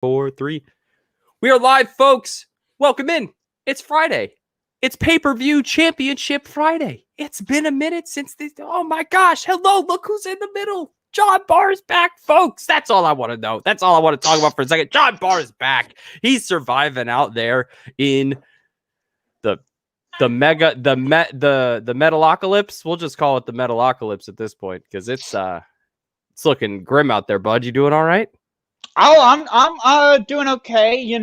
4, 3. We are live, folks. Welcome in. It's Friday. It's pay-per-view championship Friday. It's been a minute since this. Oh my gosh. Hello. Look who's in the middle. John Barr's back, folks. That's all I want to know. That's all I want to talk about for a second. John Barr is back. He's surviving out there in the Metalocalypse. We'll just call it the Metalocalypse at this point because it's looking grim out there, bud. You doing all right? Oh, I'm doing okay.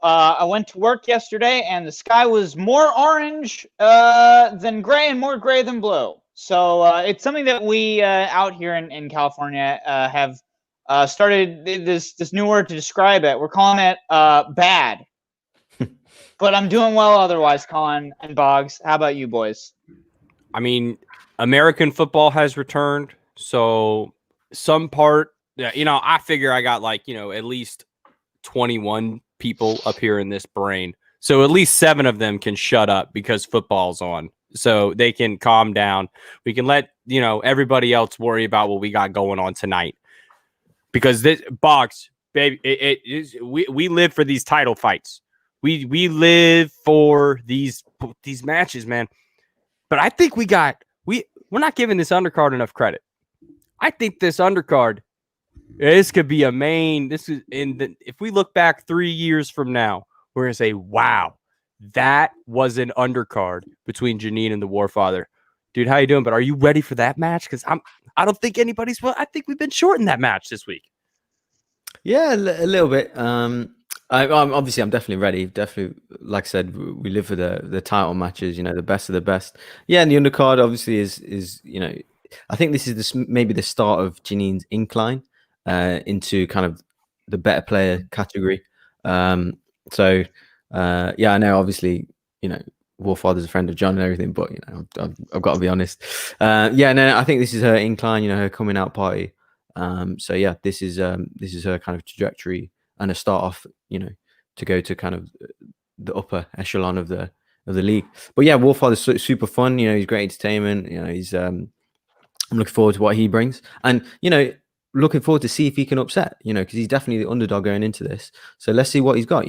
I went to work yesterday, and the sky was more orange than gray, and more gray than blue. So it's something that we out here in California have started this new word to describe it. We're calling it bad. But I'm doing well otherwise, Colin and Boggs. How about you boys? I mean, American football has returned, so some part. Yeah, I figure I got at least 21 people up here in this brain. So at least 7 of them can shut up because football's on. So they can calm down. We can let, everybody else worry about what we got going on tonight. Because this box, baby, we live for these title fights. We live for these matches, man. But I think we're not giving this undercard enough credit. I think this undercard, this could be if we look back 3 years from now, we're going to say, wow, that was an undercard between Janine and the Warfather. Dude, how you doing? But are you ready for that match? Because I don't think anybody's. Well, I think we've been short in that match this week. Yeah, a little bit. I'm definitely ready. Definitely, like I said, we live for the title matches. The best of the best. Yeah, and the undercard obviously is I think this is maybe the start of Janine's incline into kind of the better player category. I know obviously, Warfather's a friend of John and everything, but I've got to be honest. I think this is her incline, her coming out party. This is her kind of trajectory and a start off, to go to kind of the upper echelon of the league. But yeah, Warfather's super fun. He's great entertainment. He's I'm looking forward to what he brings, and looking forward to see if he can upset, because he's definitely the underdog going into this. So let's see what he's got.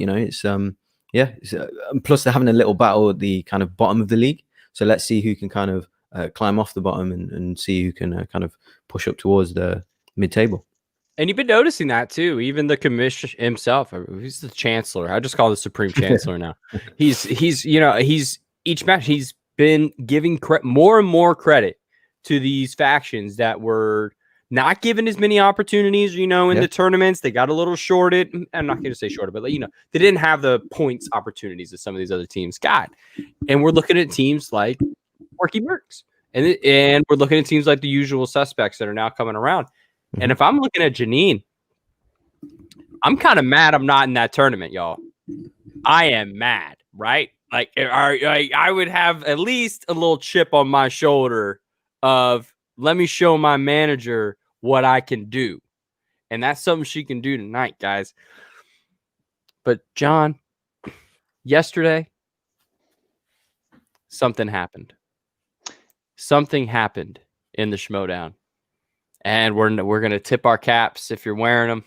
Plus they're having a little battle at the kind of bottom of the league. So let's see who can kind of climb off the bottom and see who can kind of push up towards the mid-table. And you've been noticing that too. Even the commissioner himself, he's the chancellor. I just call the supreme chancellor now. He's each match he's been giving more and more credit to these factions that were not given as many opportunities, in the tournaments. They got a little shorted. I'm not going to say shorted, but they didn't have the points opportunities that some of these other teams got. And we're looking at teams like Porky Mercs, and we're looking at teams like the usual suspects that are now coming around. Mm-hmm. And if I'm looking at Janine, I'm kind of mad I'm not in that tournament, y'all. I am mad, right? I would have at least a little chip on my shoulder of let me show my manager what I can do. And that's something she can do tonight, guys. But John, yesterday, something happened. Something happened in the Schmoedown. And we're going to tip our caps if you're wearing them.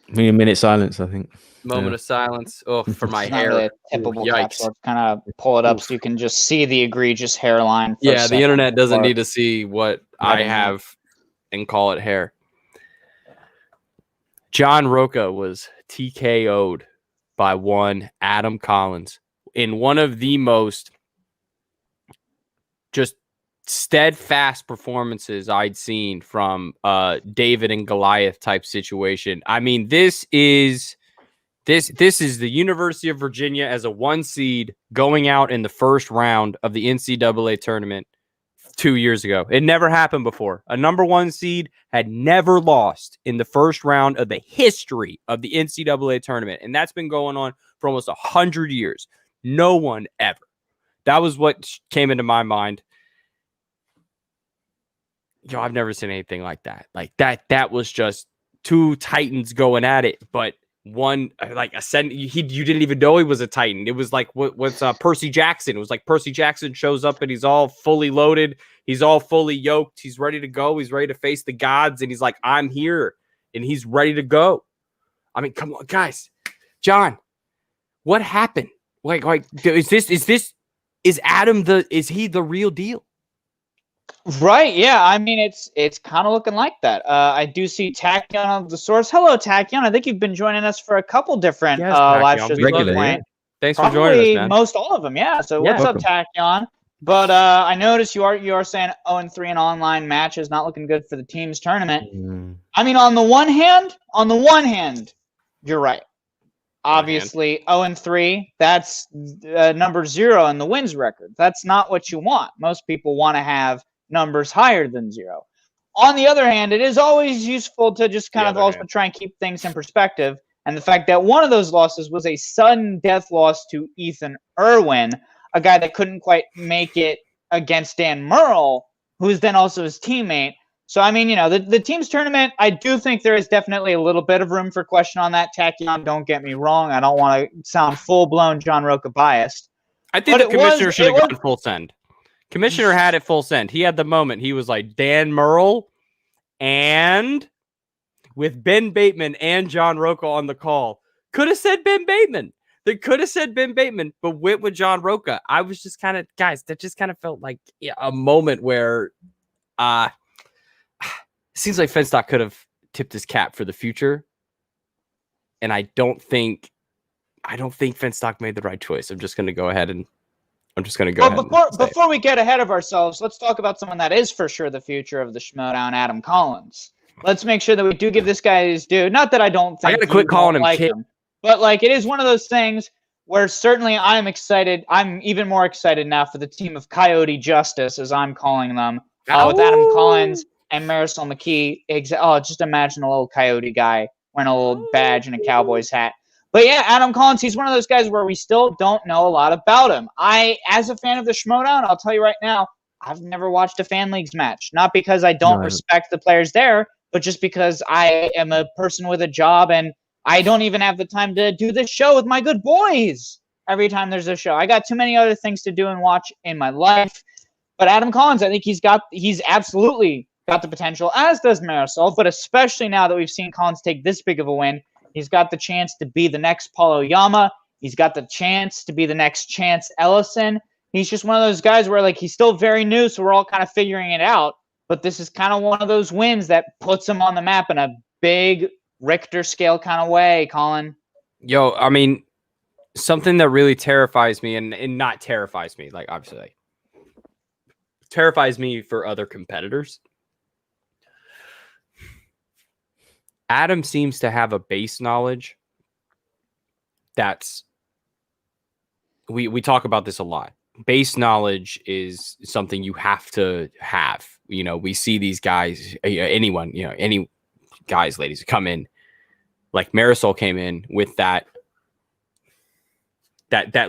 We need a minute silence, I think. Moment of silence. Oh, for my hair. Not really typical cap, so kind of pull it up so you can just see the egregious hairline. Yeah, the internet doesn't need to see what I have and call it hair. John Roca was TKO'd by one Adam Collins in one of the most just steadfast performances I'd seen from David and Goliath type situation. I mean, this is the University of Virginia as a 1 seed going out in the first round of the NCAA tournament 2 years ago. It never happened before. A number 1 seed had never lost in the first round of the history of the NCAA tournament. And that's been going on for almost 100 years. No one ever. That was what came into my mind. I've never seen anything like that. That was just 2 Titans going at it, but one you didn't even know he was a Titan. It was like what's Percy Jackson. It was like Percy Jackson shows up and he's all fully loaded. He's all fully yoked. He's ready to go. He's ready to face the gods. And he's like, I'm here. And he's ready to go. I mean, come on, guys. John, what happened? Like, is Adam is he the real deal? Right, yeah. I mean, it's kind of looking like that. I do see Tachyon on the source. Hello, Tachyon. I think you've been joining us for a couple different Yes, live Tachyon, shows. we At love this Regular, it. point. Thanks for joining us, Probably man. most all of them, yeah. So Yeah. what's Welcome. up, Tachyon? But I noticed you are saying 0-3 in online matches, not looking good for the team's tournament. I mean, on the one hand, you're right. Obviously, 0-3, that's number 0 in the wins record. That's not what you want. Most people want to have numbers higher than 0. On the other hand, it is always useful to just kind of also try and keep things in perspective. And the fact that one of those losses was a sudden death loss to Ethan Irwin, a guy that couldn't quite make it against Dan Murrell, who is then also his teammate. So, I mean, the team's tournament, I do think there is definitely a little bit of room for question on that. Tachyon, don't get me wrong. I don't want to sound full-blown John Roca biased. I think the commissioner should have gone full send. Commissioner had it full send. He had the moment. He was like, Dan Murrell and with Ben Bateman and John Roca on the call. Could have said Ben Bateman. They could have said Ben Bateman, but went with John Roca. I was just kind of, guys, that just kind of felt like a moment where seems like Fenstock could have tipped his cap for the future. And I don't think Fenstock made the right choice. I'm just going to go ahead and before we get ahead of ourselves, let's talk about someone that is for sure the future of the Schmoedown, Adam Collins. Let's make sure that we do give this guy his due. Not that I don't think I got to quit calling him kid. But like, it is one of those things where certainly I'm excited. I'm even more excited now for the team of Coyote Justice, as I'm calling them, with Adam Collins and Marisol McKee. Just imagine a little Coyote guy wearing a little badge and a Cowboys hat. But yeah, Adam Collins, he's one of those guys where we still don't know a lot about him. As a fan of the Schmoedown, I'll tell you right now, I've never watched a Fan Leagues match. Not because I don't respect the players there, but just because I am a person with a job and I don't even have the time to do this show with my good boys every time there's a show. I got too many other things to do and watch in my life. But Adam Collins, I think he's absolutely got the potential, as does Marisol, but especially now that we've seen Collins take this big of a win, he's got the chance to be the next Paulo Yama. He's got the chance to be the next Chance Ellison. He's just one of those guys where, like, he's still very new, so we're all kind of figuring it out. But this is kind of one of those wins that puts him on the map in a big Richter scale kind of way, Colin. Yo, I mean, something that really terrifies me, and not terrifies me, like, obviously, like, terrifies me for other competitors. Adam seems to have a base knowledge that's we talk about this a lot. Base knowledge is something you have to have. We see these guys, anyone, any guys, ladies come in, like Marisol came in with that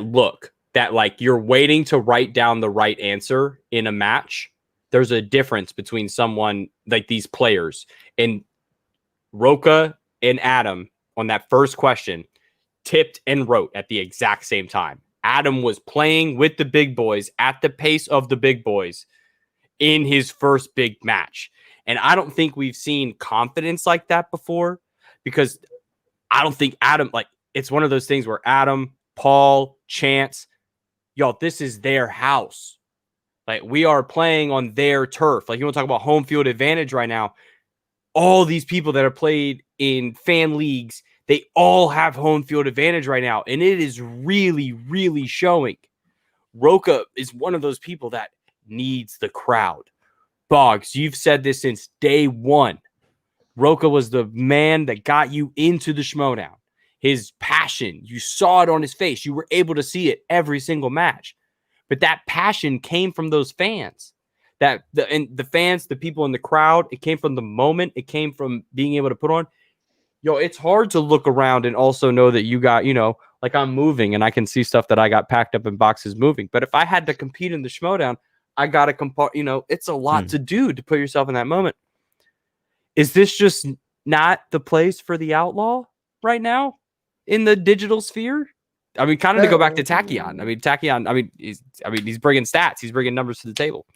look that, like, you're waiting to write down the right answer in a match. There's a difference between someone like these players, and Roca and Adam on that first question tipped and wrote at the exact same time. Adam was playing with the big boys at the pace of the big boys in his first big match. And I don't think we've seen confidence like that before, because I don't think Adam, like, it's one of those things where Adam, Paul, Chance, y'all, this is their house. Like, we are playing on their turf. Like, you want to talk about home field advantage right now. All these people that are played in fan leagues, they all have home field advantage right now. And it is really, really showing. Roca is one of those people that needs the crowd. Boggs, you've said this since day one. Roca was the man that got you into the Schmoedown. His passion, you saw it on his face. You were able to see it every single match. But that passion came from those fans. The fans, the people in the crowd, it came from the moment. It came from being able to put on. Yo, it's hard to look around and also know that you got, like, I'm moving and I can see stuff that I got packed up in boxes moving. But if I had to compete in the Schmoedown, I got to it's a lot to do to put yourself in that moment. Is this just not the place for the outlaw right now in the digital sphere? I mean, kind of to go back to Tachyon. I mean, Tachyon, he's bringing stats. He's bringing numbers to the table.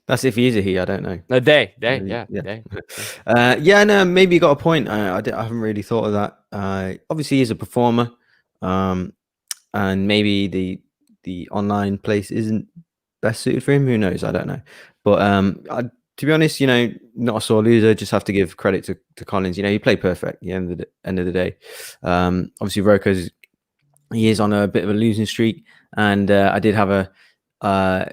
That's if he is a he. I don't know. They, Yeah. they. Yeah, no, maybe you got a point. I haven't really thought of that. Obviously, he's a performer, and maybe the online place isn't best suited for him. Who knows? I don't know. But to be honest, not a sore loser. Just have to give credit to Collins. He played perfect. At the end of the day, obviously he is on a bit of a losing streak, and I did have it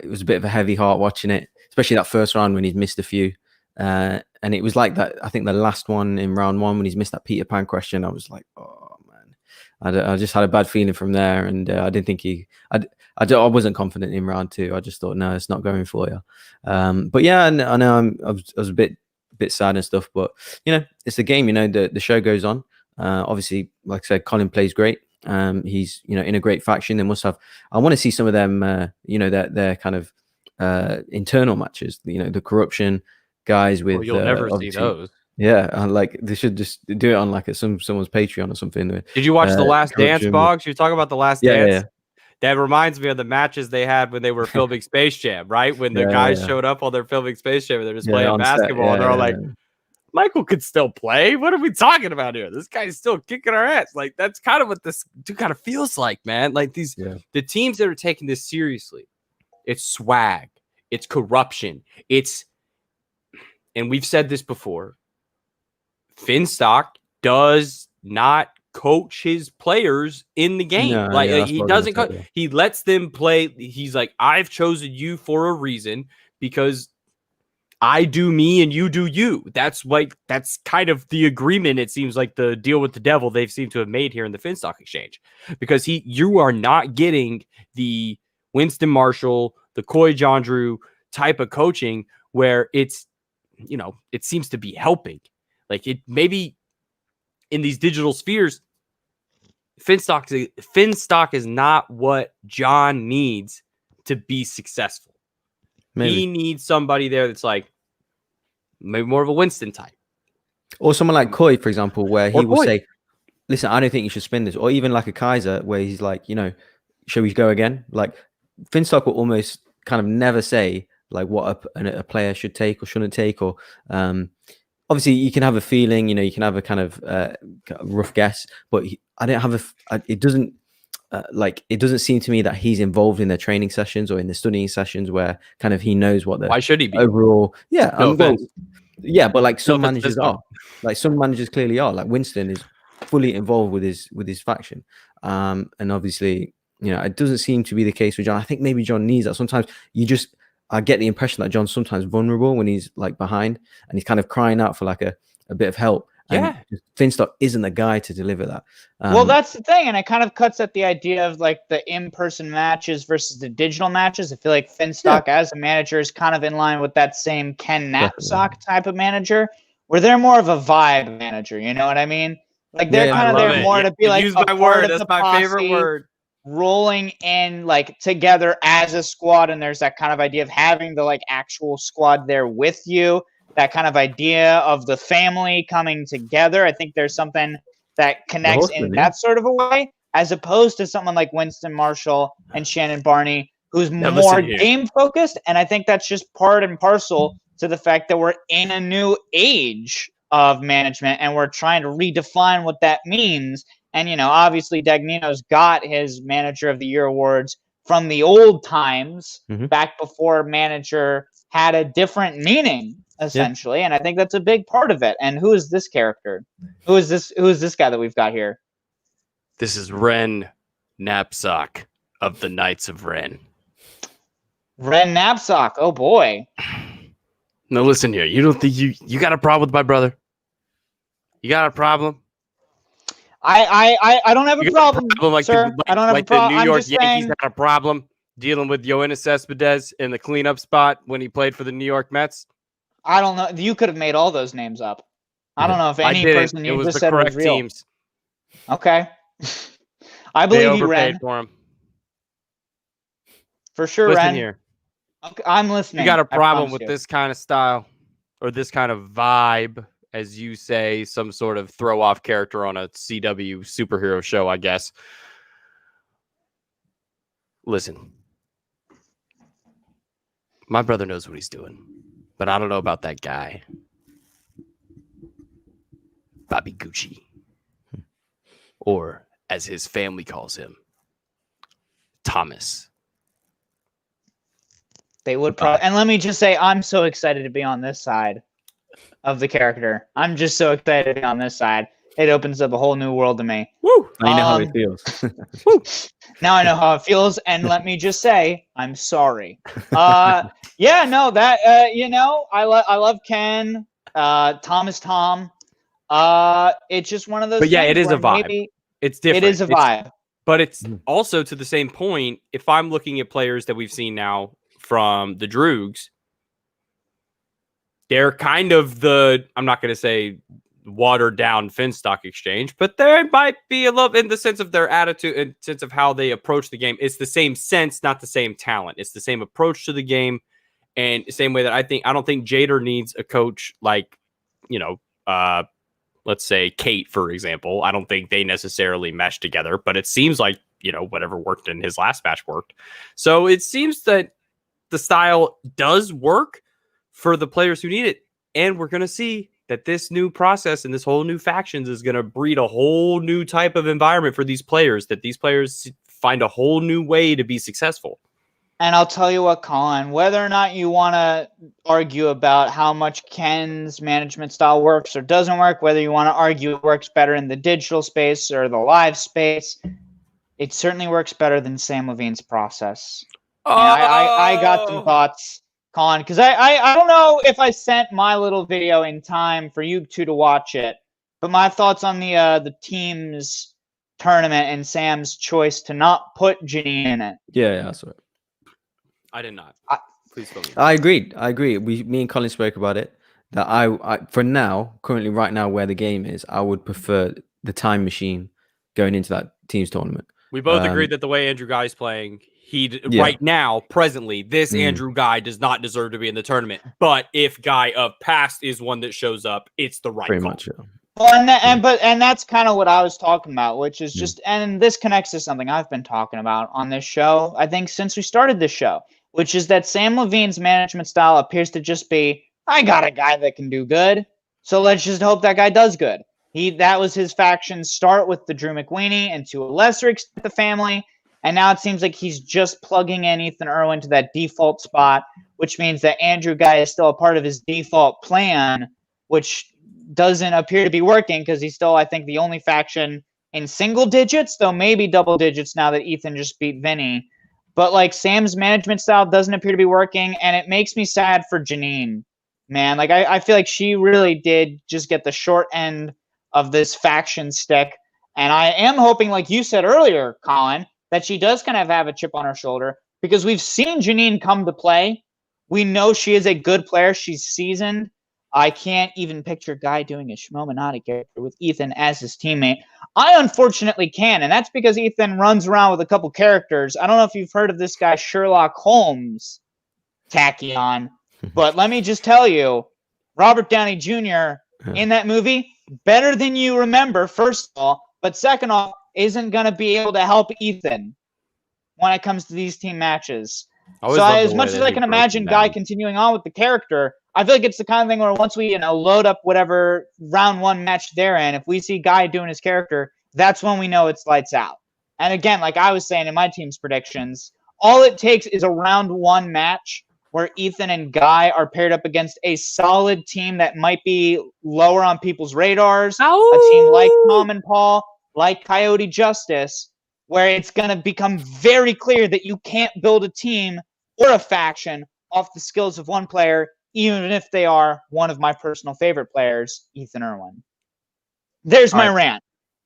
was a bit of a heavy heart watching it, especially that first round when he'd missed a few. And it was like that. I think the last one in round 1 when he's missed that Peter Pan question, I was like, oh man, I just had a bad feeling from there, and I didn't think I wasn't confident in round 2. I just thought, no, it's not going for you. But yeah, I know I was a bit sad and stuff, but it's the game. The show goes on. Obviously, like I said, Colin plays great. He's in a great faction. They must have. I want to see some of them. Their kind of internal matches. The corruption guys with. You'll never see those. Yeah, like they should just do it on like someone's Patreon or something. Did you watch The Last Dance, Boggs? You're talking about The Last Dance. Yeah. That reminds me of the matches they had when they were filming Space Jam, right? When the guys showed up while they're filming Space Jam and they're just playing basketball, and they're all like, Michael could still play. What are we talking about here? This guy's still kicking our ass. Like, that's kind of what this kind of feels like, man. Like the teams that are taking this seriously, it's swag, it's corruption, and we've said this before, Finstock does not coach his players in the game. He doesn't coach. He lets them play. He's like, I've chosen you for a reason because I do me and you do you. That's kind of the agreement. It seems like the deal with the devil they've seemed to have made here in the Finstock exchange, because you are not getting the Winston Marshall, the Coy John Drew type of coaching where it's, it seems to be helping. Like it maybe in these digital spheres, Finstock is not what John needs to be successful. Maybe. He needs somebody there that's like maybe more of a Winston type. Or someone like Coy, for example, where he will say, listen, I don't think you should spin this. Or even like a Kaiser where he's like, shall we go again? Like Finstock will almost kind of never say like what a player should take or shouldn't take. Or obviously you can have a feeling, you can have a kind of rough guess, but it doesn't seem to me that he's involved in their training sessions or in the studying sessions where kind of he knows what the. Why should he be overall? Yeah, but like some managers are, like some managers clearly are. Like Winston is fully involved with his faction, and obviously it doesn't seem to be the case with John. I think maybe John needs that. Sometimes I get the impression that John's sometimes vulnerable when he's like behind and he's kind of crying out for like a bit of help. Yeah, and Finstock isn't the guy to deliver that. Well, that's the thing, and it kind of cuts at the idea of like the in-person matches versus the digital matches. I feel like Finstock as a manager is kind of in line with that same Ken Knapsack type of manager, where they're more of a vibe manager. You know what I mean? Like they're kind of there more to be like use my word. That's my favorite word. Rolling in like together as a squad, and there's that kind of idea of having the like actual squad there with you. That kind of idea of the family coming together. I think there's something that connects in that sort of a way, as opposed to someone like Winston Marshall and Shannon Barney, who's more game focused. And I think that's just part and parcel to the fact that we're in a new age of management and we're trying to redefine what that means. And, obviously Dagnino's got his Manager of the Year awards from the old times, back before manager had a different meaning, essentially. And I think that's a big part of it. And who is this character? Who is this guy that we've got here? This is Ren Knapsack of the Knights of Ren. Ren Knapsack. Oh boy. Now listen here. You don't think you got a problem with my brother? You got a problem? I don't have a problem, sir. I don't have a problem. The New York Yankees had a problem dealing with Yoenis Cespedes in the cleanup spot when he played for the New York Mets. I don't know. You could have made all those names up. I don't know if any person you just said was real. Teams. Okay. I believe you, Ren. For him. For sure, Listen Ren. Here. Okay, I'm listening. You got a problem with this kind of style or this kind of vibe, as you say, some sort of throw-off character on a CW superhero show, I guess. Listen. My brother knows what he's doing, but I don't know about that guy, Bobby Gucci, or as his family calls him, Thomas. They would probably. And let me just say, I'm so excited to be on this side of the character. I'm just so excited to be on this side. It opens up a whole new world to me. Woo! I know how it feels. Now I know how it feels, and let me just say, I'm sorry. Yeah, no, that I love Ken, Thomas Tom. It's just one of those. But yeah, things it is a where vibe. It's different. It is a vibe. But it's also to the same point. If I'm looking at players that we've seen now from the Droogs, they're kind of I'm not going to say watered down Finstock exchange, but there might be a little in the sense of their attitude and sense of how they approach the game. It's the same sense, not the same talent. It's the same approach to the game, and the same way that I don't think Jader needs a coach like, let's say Kate, for example. I don't think they necessarily mesh together, but it seems like, whatever worked in his last match worked. So it seems that the style does work for the players who need it. And we're going to see that this new process and this whole new factions is going to breed a whole new type of environment for these players, that these players find a whole new way to be successful. And I'll tell you what, Colin, whether or not you want to argue about how much Ken's management style works or doesn't work, whether you want to argue it works better in the digital space or the live space, it certainly works better than Sam Levine's process. I got some thoughts, Colin, because I don't know if I sent my little video in time for you two to watch it, but my thoughts on the team's tournament and Sam's choice to not put Janine in it. Yeah, that's right. I did not. Please fill me. I agreed. Me and Colin spoke about it. That I for now, currently right now where the game is, I would prefer the time machine going into that team's tournament. We both agreed that the way Andrew Guy's playing, right now, presently, this Andrew Guy does not deserve to be in the tournament. But if Guy of past is one that shows up, it's the right Pretty call. much. Yeah. Well, and that's kind of what I was talking about, which is just, and this connects to something I've been talking about on this show, I think since we started this show, which is that Sam Levine's management style appears to just be, I got a guy that can do good, so let's just hope that guy does good. That was his faction's start with the Drew McWeeny and to a lesser extent the family, and now it seems like he's just plugging in Ethan Irwin to that default spot, which means that Andrew Guy is still a part of his default plan, which doesn't appear to be working because he's still, I think, the only faction in single digits, though maybe double digits now that Ethan just beat Vinny. But like Sam's management style doesn't appear to be working, and it makes me sad for Janine, man. Like I feel like she really did just get the short end of this faction stick, and I am hoping, like you said earlier, Colin, that she does kind of have a chip on her shoulder because we've seen Janine come to play. We know she is a good player. She's seasoned. I can't even picture Guy doing a Schmoedown character with Ethan as his teammate. I unfortunately can, and that's because Ethan runs around with a couple characters. I don't know if you've heard of this guy, Sherlock Holmes, Tachyon, but let me just tell you, Robert Downey Jr. in that movie, better than you remember, first of all, but second off, isn't going to be able to help Ethan when it comes to these team matches. So as much as I can imagine Guy continuing on with the character, I feel like it's the kind of thing where once we load up whatever round one match they're in, if we see Guy doing his character, that's when we know it's lights out. And again, like I was saying in my team's predictions, all it takes is a round one match where Ethan and Guy are paired up against a solid team that might be lower on people's radars, a team like Tom and Paul, like Coyote Justice, where it's going to become very clear that you can't build a team or a faction off the skills of one player, even if they are one of my personal favorite players, Ethan Irwin. There's my rant.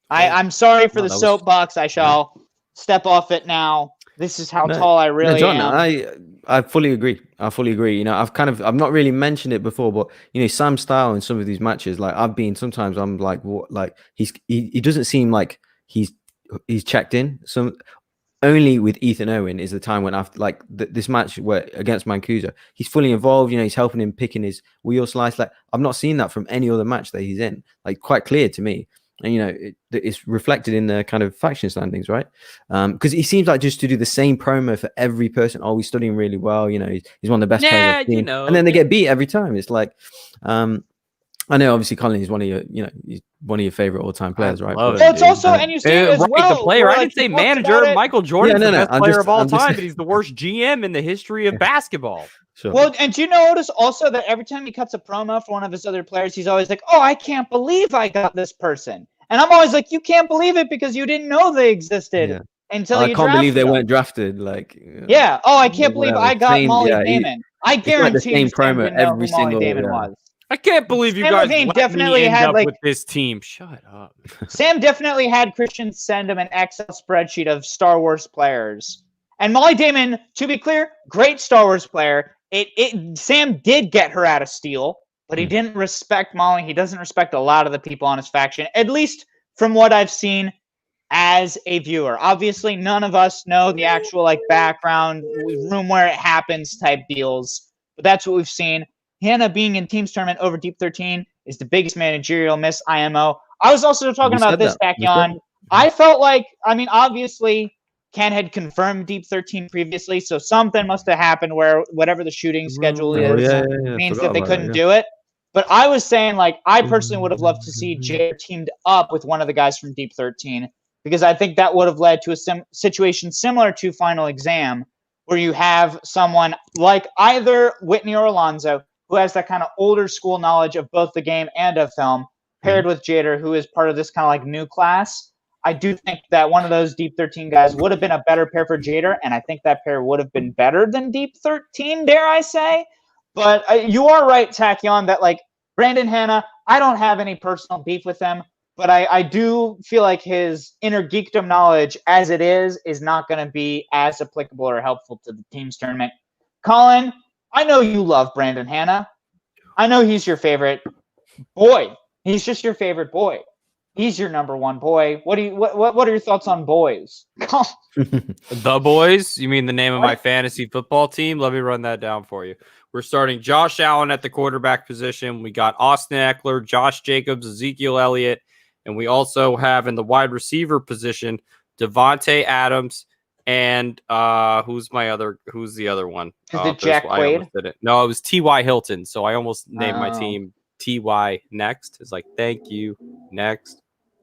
I'm sorry for the soapbox. I shall step off it now. This is how tall I really John, am. I fully agree. You know, I've not really mentioned it before, but you know, Sam Style in some of these matches, like sometimes I'm like, what? Like he doesn't seem like he's checked in. Only with Ethan Owen is the time when after like this match where against Mancuso, he's fully involved. You know, he's helping him picking his wheel slice. Like I've not seen that from any other match that he's in. Like quite clear to me. And it's reflected in the kind of faction standings, right? Because he seems like just to do the same promo for every person. Oh, he's studying really well. He's one of the best players I've seen. And then they get beat every time. It's like, I know obviously Colin is one of your, he's one of your favorite all-time players, right? Well, it's also, and you see it as well. The player. I didn't say manager. Michael Jordan's the best player of all time, but he's the worst GM in the history of basketball. Sure. Well, and do you notice also that every time he cuts a promo for one of his other players, he's always like, "Oh, I can't believe I got this person," and I'm always like, "You can't believe it because you didn't know they existed until you drafted them." I can't believe they weren't drafted. Like, yeah. Oh, I can't believe I got Molly Damon. I guarantee you Sam didn't know who Molly Damon was. I can't believe you guys definitely had with this team. Shut up. Sam definitely had Christian send him an Excel spreadsheet of Star Wars players. And Molly Damon, to be clear, great Star Wars player. Sam did get her out of Steel, but he didn't respect Molly. He doesn't respect a lot of the people on his faction, at least from what I've seen as a viewer. Obviously, none of us know the actual background, room where it happens type deals, but that's what we've seen. Hannah being in Teams Tournament over Deep 13 is the biggest managerial miss IMO. I was also talking about this, Tachyon. I felt like, obviously, Ken had confirmed Deep 13 previously, so something must have happened where whatever the shooting schedule means that they couldn't do it. But I was saying, I personally would have loved to see Jay teamed up with one of the guys from Deep 13, because I think that would have led to a situation similar to Final Exam, where you have someone like either Whitney or Alonzo, who has that kind of older school knowledge of both the game and of film, paired with Jader, who is part of this kind of new class. I do think that one of those Deep 13 guys would have been a better pair for Jader, and I think that pair would have been better than Deep 13, dare I say. But you are right, Tachyon, that Brandon Hanna, I don't have any personal beef with him, but I do feel like his inner geekdom knowledge as it is not going to be as applicable or helpful to the Teams Tournament. Colin, I know you love Brandon Hanna. I know he's your favorite boy. He's just your favorite boy. He's your number one boy. What are your thoughts on boys? The boys? You mean the name of my fantasy football team? Let me run that down for you. We're starting Josh Allen at the quarterback position. We got Austin Eckler, Josh Jacobs, Ezekiel Elliott, and we also have in the wide receiver position Devontae Adams. And who's the other one? Is it Jack Quaid? No, it was T.Y. Hilton. So I almost named my team T.Y. Next. It's thank you. Next.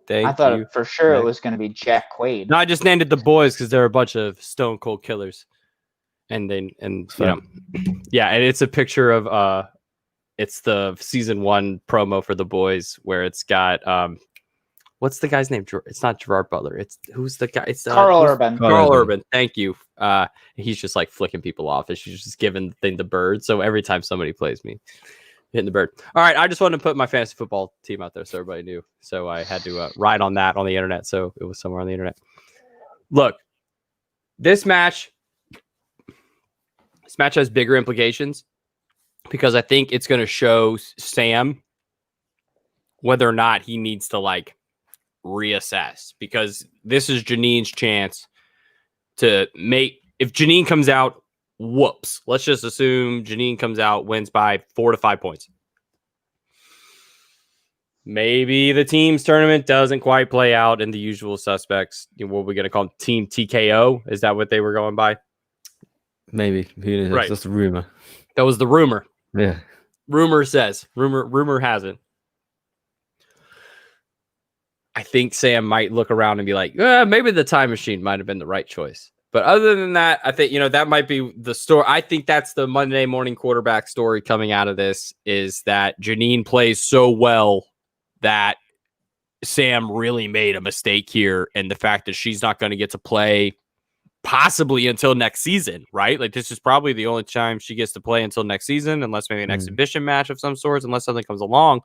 I thought for sure it was going to be Jack Quaid. No, I just named it the boys because they're a bunch of stone cold killers. And and it's a picture of it's the season 1 promo for the boys where it's got what's the guy's name? It's not Gerard Butler. Who's the guy? It's Carl Urban. Carl Urban. Thank you. He's just flicking people off. He's just giving the bird. So every time somebody plays me, hitting the bird. All right. I just wanted to put my fantasy football team out there so everybody knew. So I had to ride on that on the internet. So it was somewhere on the internet. Look, this match has bigger implications because I think it's going to show Sam whether or not he needs to reassess, because this is Janine's chance to make, if Janine comes out, whoops, let's just assume Janine comes out, wins by 4 to 5 points. Maybe the Teams Tournament doesn't quite play out in the usual suspects. What are we going to call them? Team TKO? Is that what they were going by? Maybe. Who knows? Right. That's just a rumor. That was the rumor. Yeah. Rumor says. Rumor has it. I think Sam might look around and be like, maybe the time machine might have been the right choice. But other than that, I think, that might be the story. I think that's the Monday morning quarterback story coming out of this, is that Janine plays so well that Sam really made a mistake here. And the fact that she's not going to get to play possibly until next season, right? This is probably the only time she gets to play until next season, unless maybe an exhibition match of some sorts, unless something comes along.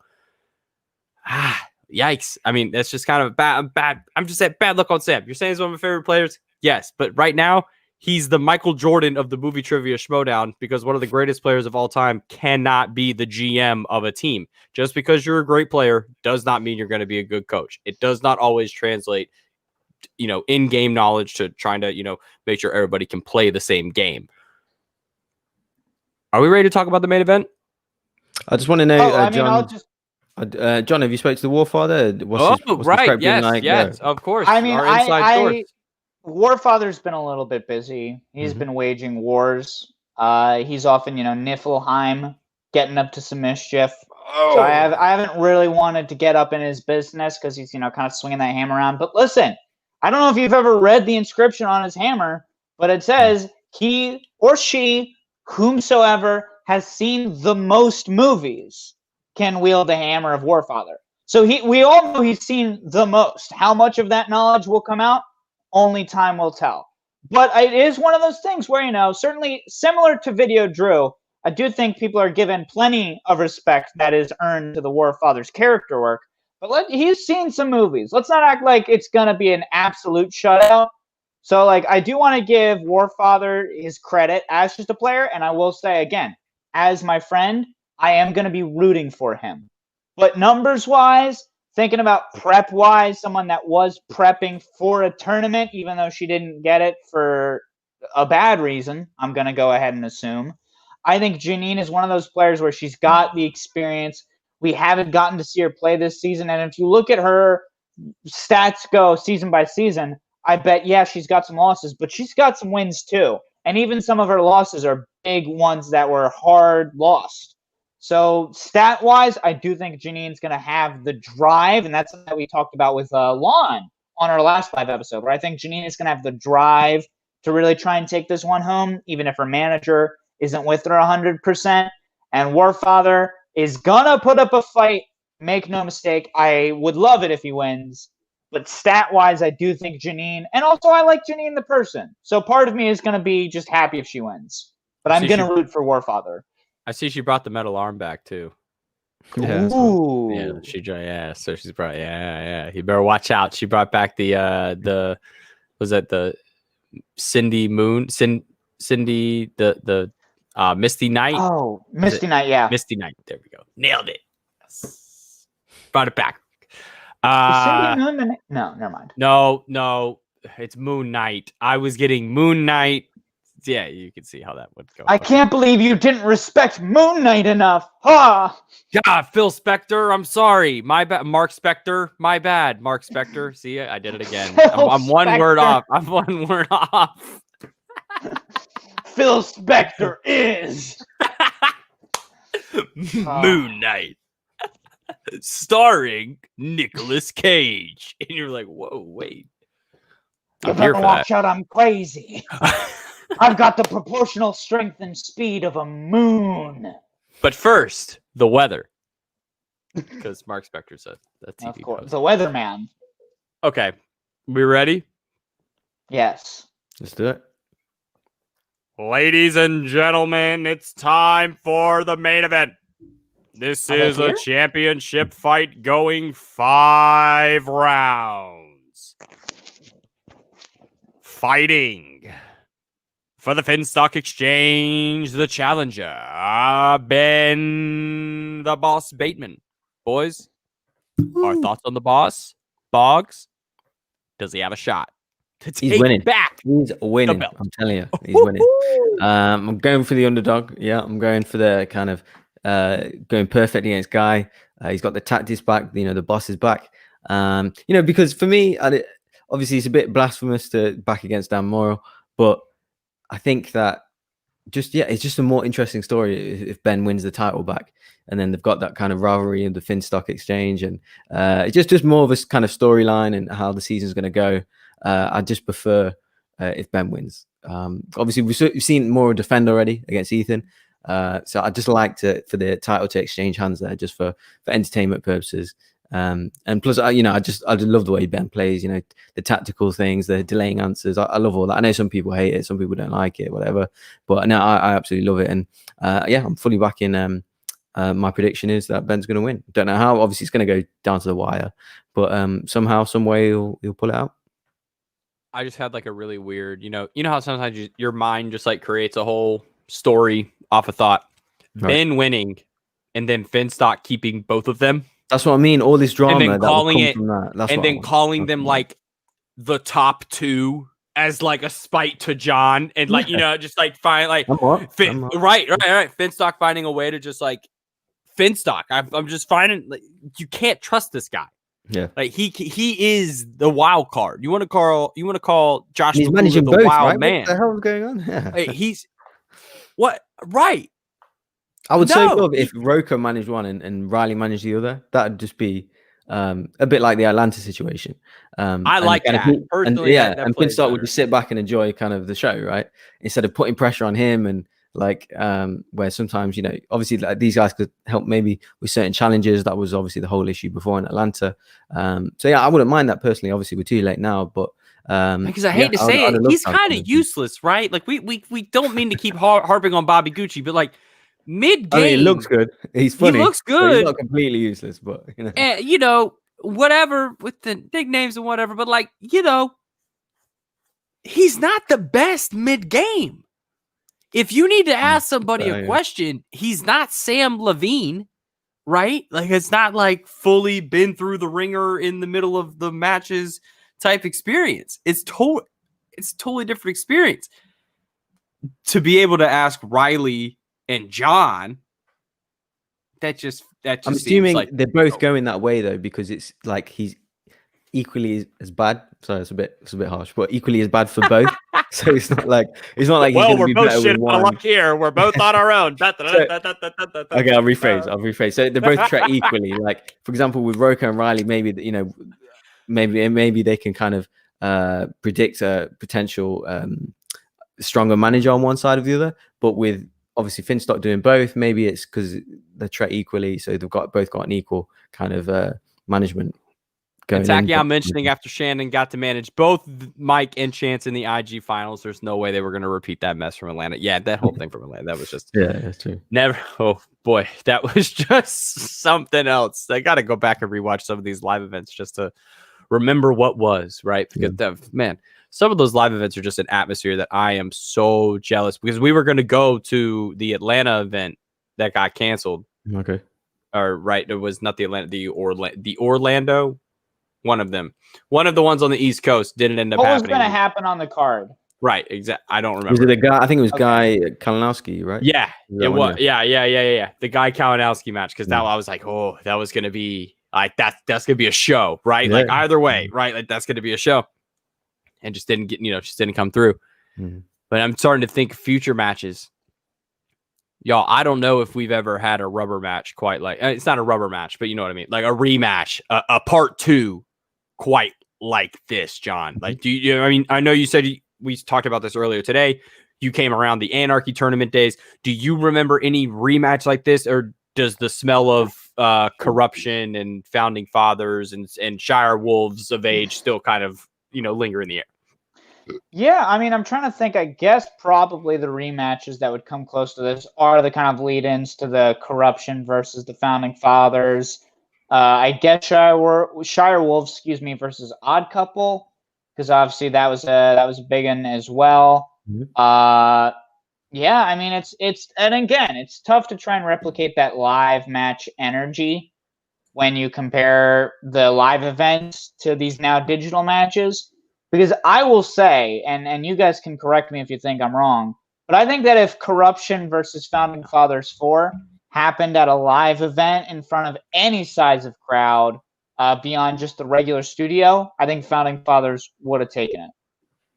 Yikes. I mean, that's just kind of bad. I'm just saying, bad luck on Sam. You're saying he's one of my favorite players? Yes. But right now, he's the Michael Jordan of the movie trivia Schmoedown, because one of the greatest players of all time cannot be the GM of a team. Just because you're a great player does not mean you're going to be a good coach. It does not always translate, in-game knowledge to trying to, make sure everybody can play the same game. Are we ready to talk about the main event? I just want to know, John. John, have you spoke to the Warfather? What's his right. prep been Yes, like? yes, of course. I mean, Our inside source. Warfather's been a little bit busy. He's Mhm. been waging wars. He's often, Niflheim, getting up to some mischief. So I haven't really wanted to get up in his business because he's, kind of swinging that hammer around. But listen, I don't know if you've ever read the inscription on his hammer, but it says he or she, whomsoever has seen the most movies, can wield the hammer of Warfather. So we all know he's seen the most. How much of that knowledge will come out? Only time will tell. But it is one of those things where, certainly similar to Video Drew, I do think people are given plenty of respect that is earned to the Warfather's character work. But he's seen some movies. Let's not act like it's going to be an absolute shutout. So, I do want to give Warfather his credit as just a player. And I will say, again, as my friend, I am going to be rooting for him. But numbers-wise, thinking about prep-wise, someone that was prepping for a tournament, even though she didn't get it for a bad reason, I'm going to go ahead and assume. I think Janine is one of those players where she's got the experience. We haven't gotten to see her play this season. And if you look at her stats go season by season, I bet, she's got some losses, but she's got some wins too. And even some of her losses are big ones that were hard lost. So stat-wise, I do think Janine's going to have the drive, and that's something that we talked about with Lon on our last live episode, where I think Janine is going to have the drive to really try and take this one home, even if her manager isn't with her 100%. And Warfather is going to put up a fight. Make no mistake. I would love it if he wins. But stat-wise, I do think Janine, and also I like Janine the person. So part of me is going to be just happy if she wins. But I'm going to root for Warfather. I see she brought the metal arm back too. Yeah. Ooh. Yeah, so she's brought You better watch out. She brought back the was that the Cindy Moon? Cindy the Misty Night? Oh, Misty Night, yeah. Misty Night. There we go. Nailed it. Yes. Brought it back. Cindy Moon? No, never mind. No. It's Moon Knight. I was getting Moon Knight. Yeah, you can see how that would go. I can't believe you didn't respect Moon Knight enough. Ha! God, Phil Spector. I'm sorry. My bad. Mark Spector. My bad. Mark Spector. See, I did it again. I'm one word off. I'm one word off. Phil Spector is Moon Knight, starring Nicolas Cage, and you're like, whoa, wait. You better watch out. I'm crazy. I've got the proportional strength and speed of a moon. But first, the weather. Because Mark Spector said that TV. Of course. The weatherman. Okay. We ready? Yes. Let's do it. Ladies and gentlemen, it's time for the main event. This is a championship fight going 5 rounds. Fighting for the Finstock Exchange, the challenger, Ben the Boss Bateman. Boys, our thoughts on the boss? Boggs, does he have a shot to take winning. back? He's winning. belt? I'm telling you, he's winning. I'm going for the underdog. Yeah, I'm going for the kind of going perfectly against Guy. He's got the tactics back. The boss is back. Because for me, obviously it's a bit blasphemous to back against Dan Morrow, but I think that it's just a more interesting story if Ben wins the title back, and then they've got that kind of rivalry in the Finstock Exchange, and it's just more of a kind of storyline and how the season's going to go. I just prefer if Ben wins. Obviously, we've seen more of Defend already against Ethan, so I just like for the title to exchange hands there, just for entertainment purposes. And plus, I love the way Ben plays. The tactical things, the delaying answers. I love all that. I know some people hate it, some people don't like it, whatever. But no, I absolutely love it. And I'm fully backing. My prediction is that Ben's going to win. Don't know how. Obviously, it's going to go down to the wire, but somehow, some way, he'll pull it out. I just had like a really weird, you know how sometimes your mind just like creates a whole story off a thought. Right. Ben winning, and then Finstock keeping both of them. That's what I mean. All this drama, and then calling it, and then calling them like the top 2 as like a spite to John, and like just like find like right. Finstock finding a way to just like Finstock. I'm just finding like you can't trust this guy. Yeah, like he is the wild card. You want to call Josh and he's Magula managing the both, wild right? man. What the hell is going on? Yeah, Hey, he's what right? I would so No, love if Roker managed one and Riley managed the other. That'd just be a bit like the Atlanta situation. I and like kind of that and personally. yeah, that and plays Finstock would better. just sit back and enjoy kind of the show, right? Instead of putting pressure on him and like where sometimes, you know, obviously like, these guys could help maybe with certain challenges. That was obviously the whole issue before in Atlanta. So yeah, I wouldn't mind that personally. Obviously, we're too late now, but Because I hate to say it, he's kind of useless, right? Like we don't mean to keep harping on Bobby Gucci, but like mid game, I mean, it looks good. He's funny. He looks So good. he's not completely useless, but you know, and you know whatever with the nicknames and whatever. But like he's not the best mid game. If you need to ask somebody a question, he's not Sam Levine, right? Like it's not like fully been through the ringer in the middle of the matches type experience. It's totally different experience. To be able to ask Riley and John, that just I'm assuming like they're both going that way though, because it's like he's equally as bad. Sorry, it's a bit harsh, but equally as bad for both. So it's not like he's going to be better with one. Here. We're both on our own. Okay, I'll rephrase. So they both tread equally. Like for example, with Roka and Riley, maybe maybe they can kind of predict a potential stronger manager on one side or the other. But with obviously Finstock doing both, maybe it's because they tread equally, so they've both got an equal kind of management. And Takion mentioning after Shannon got to manage both Mike and Chance in the IG finals, there's no way they were going to repeat that mess from Atlanta. Yeah, that whole thing from Atlanta, that was just that's true. Never. Oh boy, that was just something else. I got to go back and rewatch some of these live events just to remember what was right. Because man, some of those live events are just an atmosphere that I am so jealous because we were going to go to the Atlanta event that got canceled. Okay. Or right, it was not the Atlanta, the Orlando. One of them. One of the ones on the East Coast didn't end up happening. What was going to happen on the card? Right, exactly. I don't remember. Was it the guy? I think it was Guy Kalinowski, right? Yeah, it was. Yeah. The Guy Kalinowski match, because now I was like, oh, that was going to be like that's going to be a show, right? Yeah. Like either way, right? Like that's going to be a show, and just didn't come through. Mm-hmm. But I'm starting to think future matches. Y'all, I don't know if we've ever had a rubber match quite like it's not a rubber match, but you know what I mean, like a rematch, a part two. Quite like this, John. Like, do you? I mean, I know you said we talked about this earlier today. You came around the Anarchy tournament days. Do you remember any rematch like this, or does the smell of corruption and founding fathers and Shire Wolves of age still kind of linger in the air? Yeah, I mean, I'm trying to think. I guess probably the rematches that would come close to this are the kind of lead-ins to the corruption versus the founding fathers. I guess Shire Wolves, versus Odd Couple, because obviously that was a big one as well. Mm-hmm. Yeah, I mean and again, it's tough to try and replicate that live match energy when you compare the live events to these now digital matches. Because I will say, and you guys can correct me if you think I'm wrong, but I think that if Corruption versus Founding Fathers 4 happened at a live event in front of any size of crowd beyond just the regular studio, I think Founding Fathers would have taken it.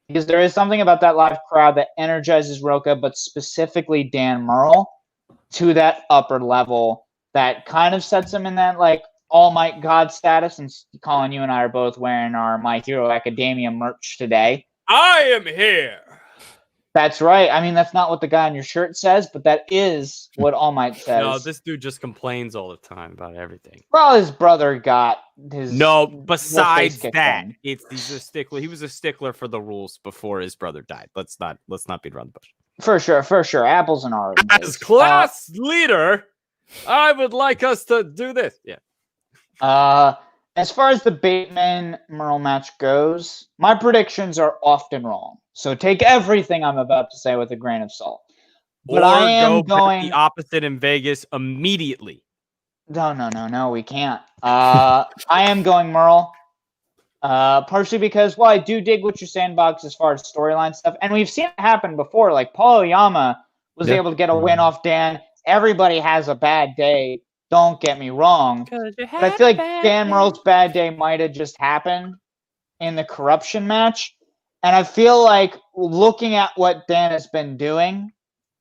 Because there is something about that live crowd that energizes Roka, but specifically Dan Murrell, to that upper level that kind of sets him in that like All Might God status. And Colin, you and I are both wearing our My Hero Academia merch today. I am here. That's right. I mean, that's not what the guy on your shirt says, but that is what All Might says. No, this dude just complains all the time about everything. Well, his brother got his... No, besides that, he's a stickler. He was a stickler for the rules before his brother died. Let's not beat around the bush. For sure. Apples and oranges. As class leader, I would like us to do this. Yeah. As far as the Bateman-Murrell match goes, my predictions are often wrong. So take everything I'm about to say with a grain of salt. But I am going the opposite in Vegas immediately. No, we can't. I am going Murrell. Partially because, well, I do dig what you're saying, Boggs, as far as storyline stuff. And we've seen it happen before. Like, Paul Oyama was able to get a win off Dan. Everybody has a bad day Don't get me wrong. But I feel like Dan Murrell's bad day might have just happened in the corruption match. And I feel like looking at what Dan has been doing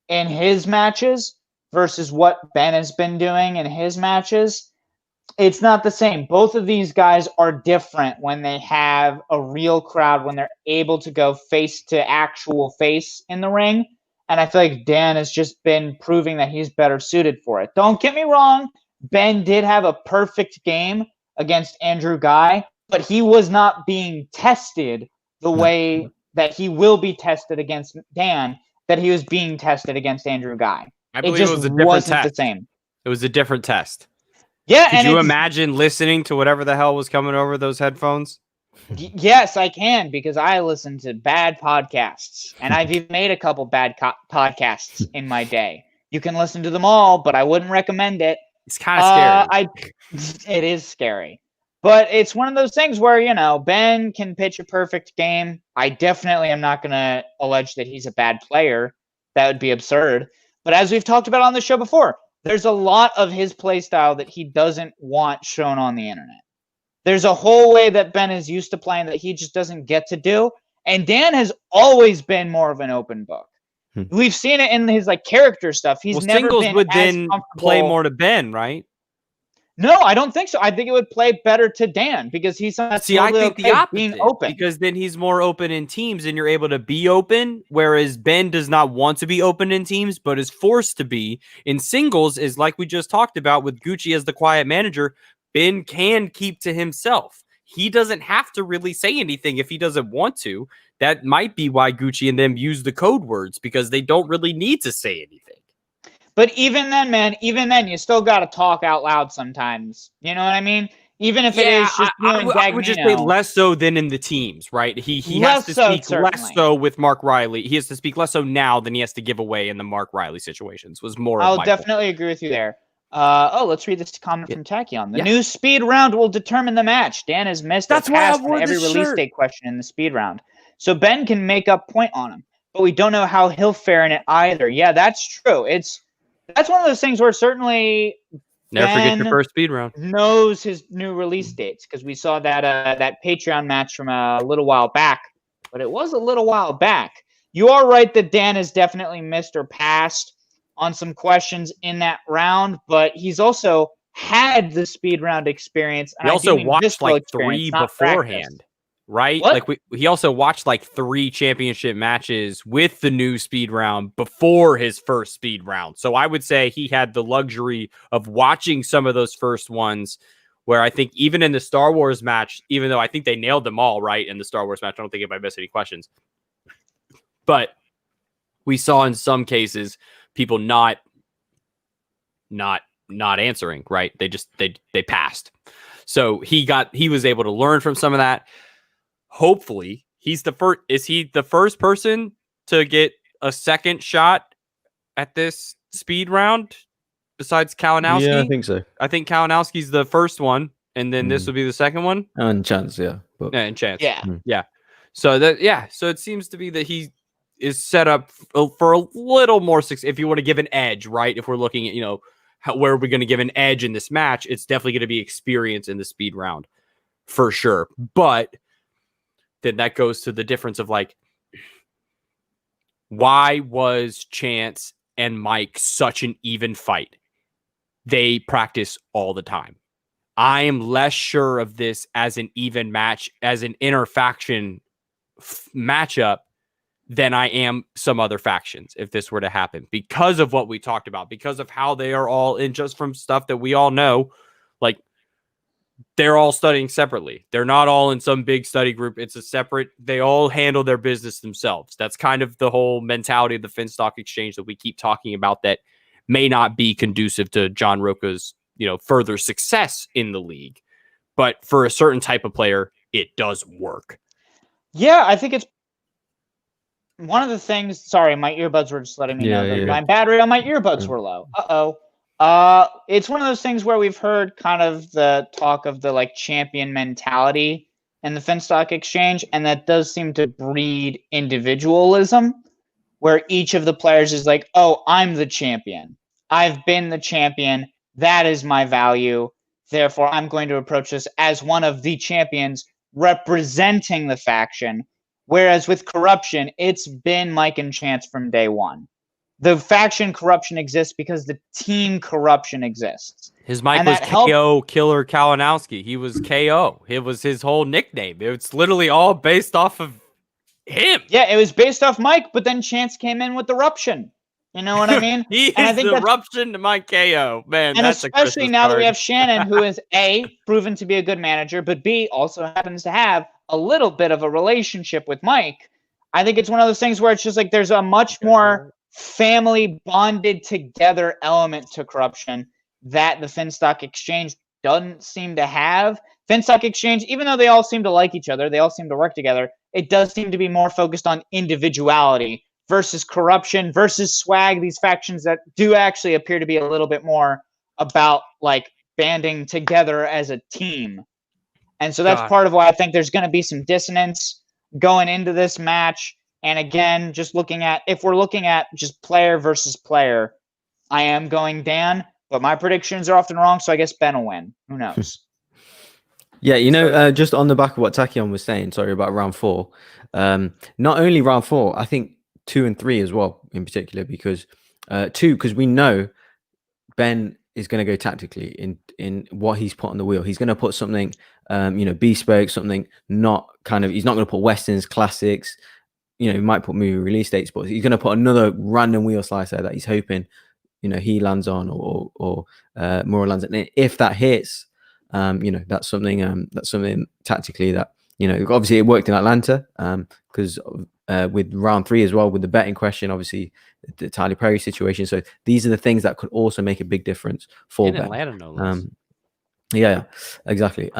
in his matches versus what Ben has been doing in his matches, it's not the same. Both of these guys are different when they have a real crowd, when they're able to go face to actual face in the ring. And I feel like Dan has just been proving that he's better suited for it. Don't get me wrong. Ben did have a perfect game against Andrew Guy, but he was not being tested the way that he will be tested against Dan, that he was being tested against Andrew Guy. I believe it was a different wasn't test. the same. It was a different test. Yeah, Could you imagine listening to whatever the hell was coming over those headphones? Yes, I can, because I listen to bad podcasts, and I've even made a couple bad podcasts in my day. You can listen to them all, but I wouldn't recommend it. It's kind of scary. It is scary. But it's one of those things where, Ben can pitch a perfect game. I definitely am not going to allege that he's a bad player. That would be absurd. But as we've talked about on the show before, there's a lot of his play style that he doesn't want shown on the internet. There's a whole way that Ben is used to playing that he just doesn't get to do. And Dan has always been more of an open book. We've seen it in his character stuff. He's never Singles been would as then comfortable. play more to Ben, right? No, I don't think so. I think it would play better to Dan because he's I think the opposite, being open. because then he's more open in teams and you're able to be open, whereas Ben does not want to be open in teams, but is forced to be. In singles, is like we just talked about with Gucci as the quiet manager, Ben can keep to himself. He doesn't have to really say anything if he doesn't want to. That might be why Gucci and them use the code words, because they don't really need to say anything. But even then, man, you still got to talk out loud sometimes. You know what I mean? Even if it is just you and I would just say less so than in the teams, right? He has to speak less so with Mark Riley. He has to speak less so now than he has to give away in the Mark Riley situations. Was more. I'll definitely agree with you there. Let's read this comment from Tachyon. The new speed round will determine the match. Dan has missed a pass on every release date question in the speed round, so Ben can make up point on him. But we don't know how he'll fare in it either. Yeah, that's true. That's one of those things where certainly never forget your first speed round. Knows his new release dates, because we saw that Patreon match from a little while back, but it was a little while back. You are right that Dan has definitely missed or passed on some questions in that round, but he's also had the speed round experience. He also watched like 3 beforehand. Right? What? Like he also watched like 3 championship matches with the new speed round before his first speed round. So I would say he had the luxury of watching some of those first ones, where I think even in the Star Wars match, even though I think they nailed them all right in the Star Wars match, I don't think I missed any questions. But we saw in some cases people not answering, right? They passed. So he was able to learn from some of that. Hopefully, he's the first. Is he the first person to get a second shot at this speed round besides Kalinowski? Yeah, I think so. I think Kalinowski's the first one, and then this will be the second one. And Chance, yeah. But... Yeah, and Chance. Yeah. Yeah. So it seems to be that he is set up for a little more success. If you want to give an edge, right? If we're looking at, where are we going to give an edge in this match? It's definitely going to be experience in the speed round for sure. But then that goes to the difference of why was Chance and Mike such an even fight? They practice all the time. I am less sure of this as an even match, as an interfaction matchup, than I am some other factions if this were to happen, because of what we talked about, because of how they are all in, just from stuff that we all know, they're all studying separately. They're not all in some big study group. It's a separate, they all handle their business themselves. That's kind of the whole mentality of the Finstock Exchange that we keep talking about, that may not be conducive to John Roca's, further success in the league. But for a certain type of player, it does work. Yeah, I think it's one of the things. Sorry, my earbuds were just letting me know that my battery on my earbuds were low. It's one of those things where we've heard kind of the talk of the champion mentality in the Finstock Exchange, and that does seem to breed individualism, where each of the players is like, oh, I'm the champion. I've been the champion. That is my value. Therefore, I'm going to approach this as one of the champions representing the faction. Whereas with corruption, it's been Mike and Chance from day one. The faction corruption exists because the team corruption exists. His mic And was that helped- KO Killer Kalinowski. He was KO. It was his whole nickname. It's literally all based off of him. Yeah, it was based off Mike, but then Chance came in with eruption. You know what I mean? He And I is think the that's- eruption to my KO. Man, And that's a especially Christmas now that we card. have Shannon, who is A, proven to be a good manager, but B, also happens to have a little bit of a relationship with Mike. I think it's one of those things where it's just like there's a much more family bonded together element to corruption that the Finstock Exchange doesn't seem to have. Finstock Exchange, even though they all seem to like each other, they all seem to work together, it does seem to be more focused on individuality versus corruption versus swag, these factions that do actually appear to be a little bit more about like banding together as a team. And so that's part of why I think there's going to be some dissonance going into this match. And again, just looking at, if we're looking at just player versus player, I am going Dan, but my predictions are often wrong, so I guess Ben will win. Who knows? Yeah, just on the back of what Tachyon was saying, sorry, about round 4. Not only round 4, I think 2 and 3 as well, in particular, because 2, because we know Ben is going to go tactically in what he's put on the wheel. He's going to put something, bespoke, something not kind of. He's not going to put westerns, classics. He might put movie release dates, but he's going to put another random wheel slicer that he's hoping, he lands on or Mora lands on. And if that hits, that's something tactically that obviously it worked in Atlanta because with round 3 as well, with the betting question, obviously the Tyler Perry situation. So these are the things that could also make a big difference for Ben. Atlanta, no less. Yeah, exactly.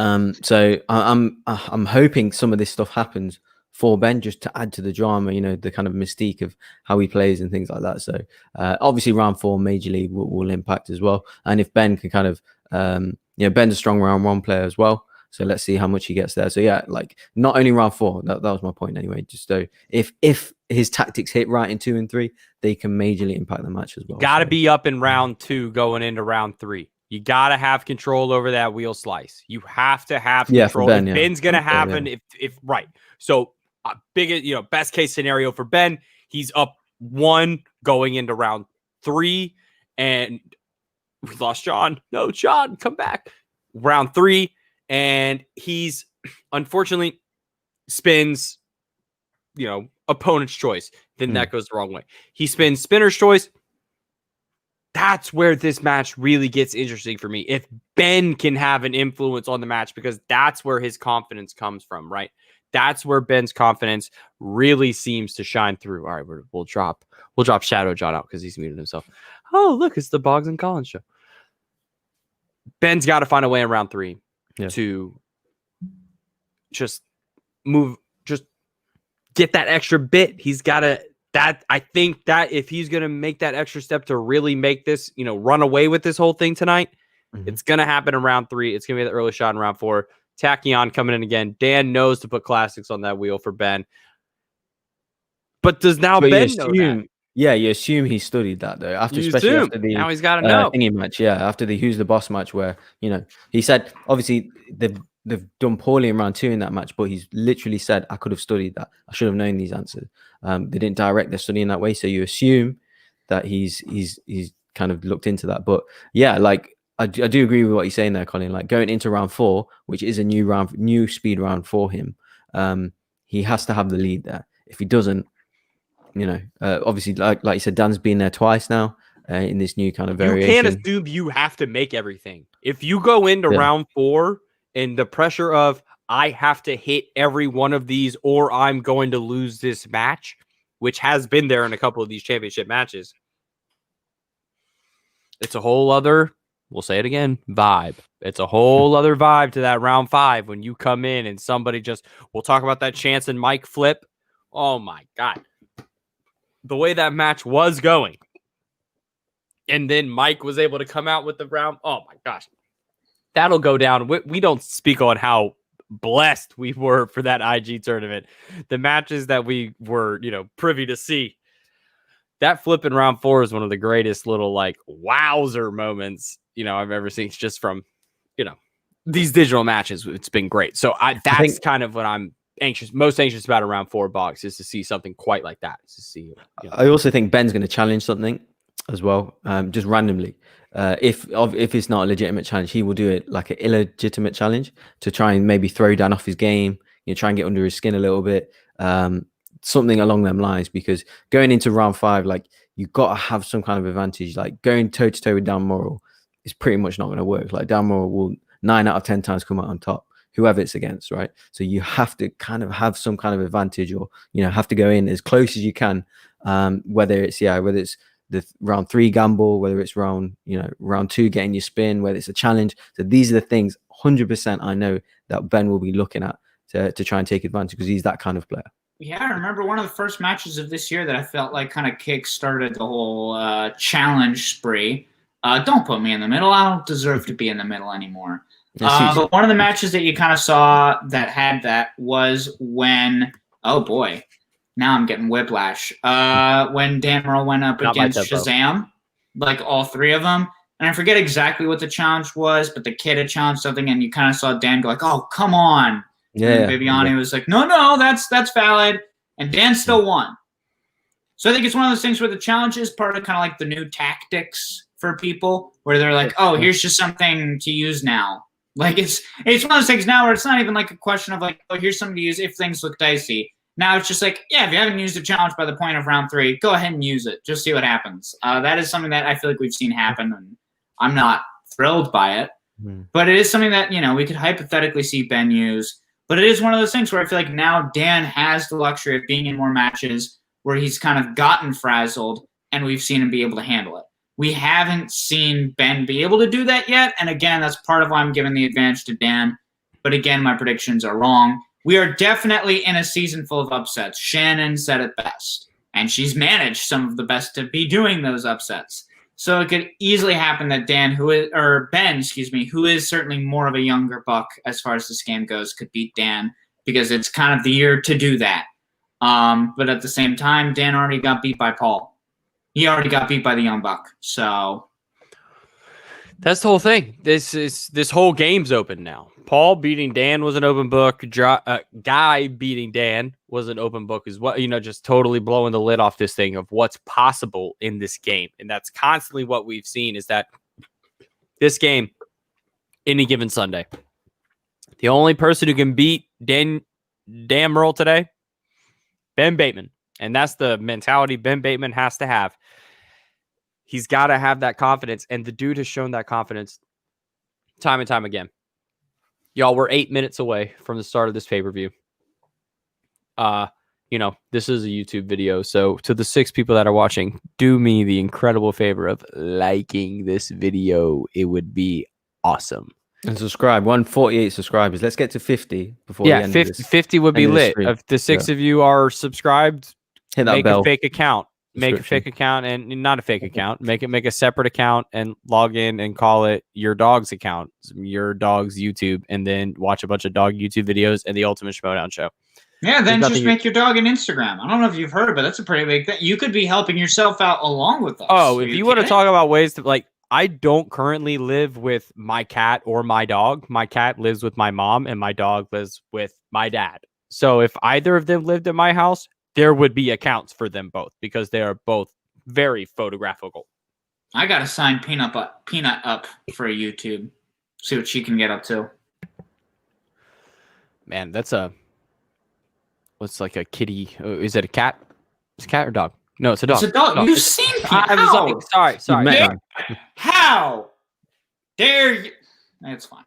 So I'm hoping some of this stuff happens for Ben just to add to the drama, the kind of mystique of how he plays and things like that. So obviously round 4 majorly will impact as well. And if Ben can kind of, Ben's a strong round 1 player as well. So let's see how much he gets there. So yeah, like not only round 4, that was my point anyway. Just so if his tactics hit right in 2 and 3, they can majorly impact the match as well. Got to be up in round 2 going into round 3. You got to have control over that wheel slice. You have to have control. Ben, Ben's going to happen if right. So biggest, best case scenario for Ben, he's up 1 going into round 3, and we lost John. No, John, come back. Round 3, and he's unfortunately spins, opponent's choice. Then that goes the wrong way. He spins spinner's choice. That's where this match really gets interesting for me. If Ben can have an influence on the match, because that's where his confidence comes from, right? That's where Ben's confidence really seems to shine through. All right, we'll drop Shadow John out because he's muted himself. Oh, look, it's the Boggs and Collins show. Ben's got to find a way in round 3 to just get that extra bit. He's got to. I think that if he's going to make that extra step to really make this, run away with this whole thing tonight, it's going to happen in round 3. It's going to be the early shot in round 4. Tachyon coming in again. Dan knows to put classics on that wheel for Ben. But does now Ben know that? Yeah, you assume he studied that though. Especially after the now he's got to know thingy match. Yeah, after the Who's the Boss match, where he said obviously they've done poorly in round 2 in that match, but he's literally said I could have studied that. I should have known these answers. They didn't direct their study in that way, so you assume that he's kind of looked into that. But yeah, like I do agree with what you're saying there, Colin. Like going into round 4, which is a new speed round for him, he has to have the lead there. If he doesn't, obviously, like you said, Dan's been there twice now in this new kind of variation. You can't assume you have to make everything. If you go into round 4 and the pressure of I have to hit every one of these or I'm going to lose this match, which has been there in a couple of these championship matches, it's a whole other, we'll say it again, vibe. It's a whole other vibe to that round 5 when you come in and somebody we'll talk about that Chance and Mike flip. Oh my God. The way that match was going. And then Mike was able to come out with the round. Oh my gosh. That'll go down. We don't speak on how blessed we were for that IG tournament. The matches that we were, privy to see. that flip in round 4 is one of the greatest little like wowzer moments, I've ever seen. It's just from, these digital matches. It's been great. So that's kind of what I'm most anxious about a round 4 box, is to see something quite like that. To see, I also think Ben's going to challenge something as well, just randomly. If it's not a legitimate challenge, he will do it like an illegitimate challenge to try and maybe throw Dan off his game, try and get under his skin a little bit, something along them lines. Because going into round 5, like, you got to have some kind of advantage. Like, going toe to toe with Dan Morrill is pretty much not going to work. Like, Dan Morrill will 9 out of 10 times come out on top, whoever it's against, right? So you have to kind of have some kind of advantage, or have to go in as close as you can, whether it's the round 3 gamble, whether it's round 2 getting your spin, whether it's a challenge. So these are the things 100% I know that Ben will be looking at to try and take advantage, because he's that kind of player. Yeah, I remember one of the first matches of this year that I felt like kind of kick-started the whole challenge spree. Don't put me in the middle. I don't deserve to be in the middle anymore. But one of the matches that you kind of saw that had that was when, oh boy, now I'm getting whiplash. When Dan Morrill went up against Shazam, like all 3 of them. And I forget exactly what the challenge was, but the kid had challenged something, and you kind of saw Dan go like, oh, come on. Yeah. And Viviani was like, no, that's valid. And Dan still won. So I think it's one of those things where the challenge is part of kind of like the new tactics for people, where they're like, oh, here's just something to use now. Like, it's one of those things now where it's not even like a question of like, oh, here's something to use if things look dicey. Now it's just like, yeah, if you haven't used a challenge by the point of round 3, go ahead and use it. Just see what happens. That is something that I feel like we've seen happen, and I'm not thrilled by it. But it is something that, we could hypothetically see Ben use. But it is one of those things where I feel like now Dan has the luxury of being in more matches where he's kind of gotten frazzled, and we've seen him be able to handle it. We haven't seen Ben be able to do that yet. And again, that's part of why I'm giving the advantage to Dan. But again, my predictions are wrong. We are definitely in a season full of upsets. Shannon said it best. And she's managed some of the best to be doing those upsets. So it could easily happen that Ben, who is certainly more of a younger buck as far as this game goes, could beat Dan, because it's kind of the year to do that. But at the same time, Dan already got beat by Paul. He already got beat by the young buck. So that's the whole thing. This whole game's open now. Paul beating Dan was an open book. Guy beating Dan was an open book as well. Just totally blowing the lid off this thing of what's possible in this game. And that's constantly what we've seen, is that this game, any given Sunday, the only person who can beat Dan Morrill today, Ben Bateman. And that's the mentality Ben Bateman has to have. He's got to have that confidence. And the dude has shown that confidence time and time again. Y'all, we're 8 minutes away from the start of this pay-per-view. This is a YouTube video. So to the 6 people that are watching, do me the incredible favor of liking this video. It would be awesome. And subscribe. 148 subscribers. Let's get to 50 before the end 50, of this. 50 would be lit. If the 6 of you are subscribed, hit that make bell. A fake account. Make a fake account, and not a fake account. Make a separate account and log in and call it your dog's account, your dog's YouTube, and then watch a bunch of dog YouTube videos and the Ultimate Schmoedown Show. Yeah, then just make your dog an Instagram. I don't know if you've heard, but that's a pretty big thing. You could be helping yourself out along with us. Oh, if you want to talk about ways to, like, I don't currently live with my cat or my dog. My cat lives with my mom, and my dog lives with my dad. So if either of them lived at my house, there would be accounts for them both, because they are both very photographical. I got to sign Peanut up for a YouTube. See what she can get up to. Man, what's like a kitty? Is it a cat? It's a cat or dog? No, it's a dog. It's a dog. You've seen Peanut. Sorry. How dare you? It's fine.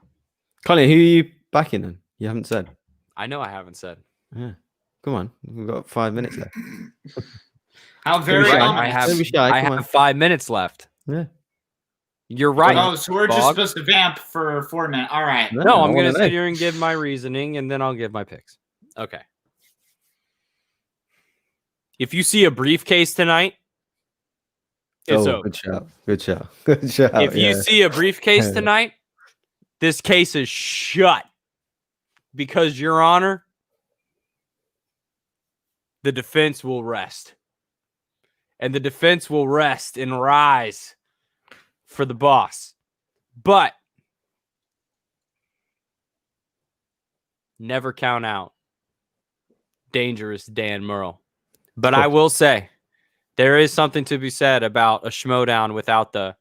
Colin, who are you backing then? You haven't said. I know I haven't said. Yeah. Come on, we've got 5 minutes left. How very I have 5 minutes left. Yeah, you're right. Oh, so we're just supposed to vamp for 4 minutes. All right. No, I'm going to sit here and give my reasoning, and then I'll give my picks. Okay. If you see a briefcase tonight, it's over. Good shout. If you see a briefcase tonight, this case is shut, because, Your Honor, the defense will rest. and the defense will rest and rise for the boss. But never count out dangerous Dan Murrell. But I will say, there is something to be said about a Schmoedown without the,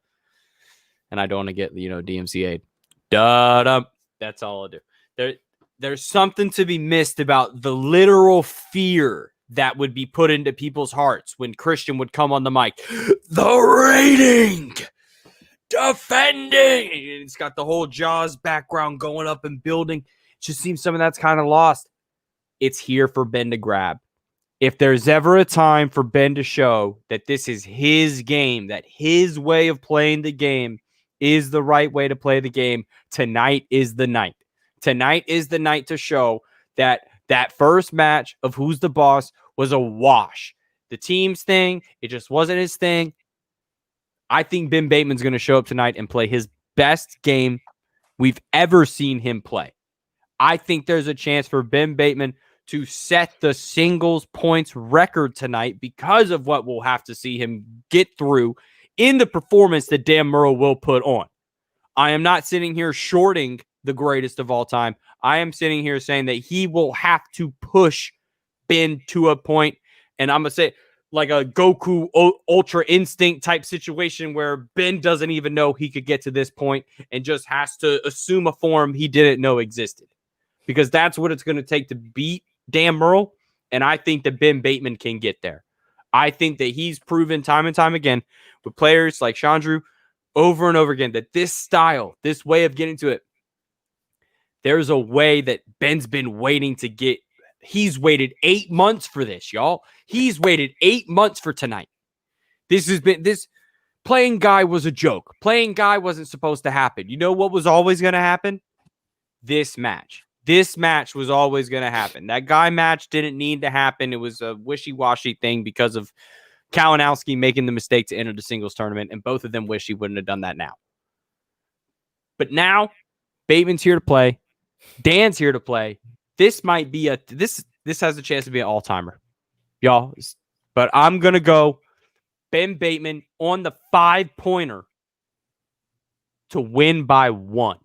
and I don't want to get, DMCA'd. Da-dum. That's all I'll do. There's something to be missed about the literal fear that would be put into people's hearts when Christian would come on the mic. The rating! Defending! And it's got the whole Jaws background going up and building. It just seems some of that's kind of lost. It's here for Ben to grab. If there's ever a time for Ben to show that this is his game, that his way of playing the game is the right way to play the game, tonight is the night. Tonight is the night to show that that first match of Who's the Boss was a wash. The team's thing, it just wasn't his thing. I think Ben Bateman's going to show up tonight and play his best game we've ever seen him play. I think there's a chance for Ben Bateman to set the singles points record tonight because of what we'll have to see him get through in the performance that Dan Murrell will put on. I am not sitting here shorting the greatest of all time. I am sitting here saying that he will have to push Ben to a point, and I'm going to say like a Goku Ultra Instinct type situation where Ben doesn't even know he could get to this point and just has to assume a form he didn't know existed. Because that's what it's going to take to beat Dan Murrell, and I think that Ben Bateman can get there. I think that he's proven time and time again with players like Chandru over and over again that this style, this way of getting to it, there's a way that Ben's been waiting to get. He's waited 8 months for this, y'all. He's waited 8 months for tonight. This playing guy was a joke. Playing guy wasn't supposed to happen. You know what was always going to happen? This match. This match was always going to happen. That guy match didn't need to happen. It was a wishy-washy thing because of Kalinowski making the mistake to enter the singles tournament, and both of them wish he wouldn't have done that now. But now, Bateman's here to play. Dan's here to play. This might be this has a chance to be an all-timer, y'all. But I'm going to go Ben Bateman on the 5-pointer to win by 1.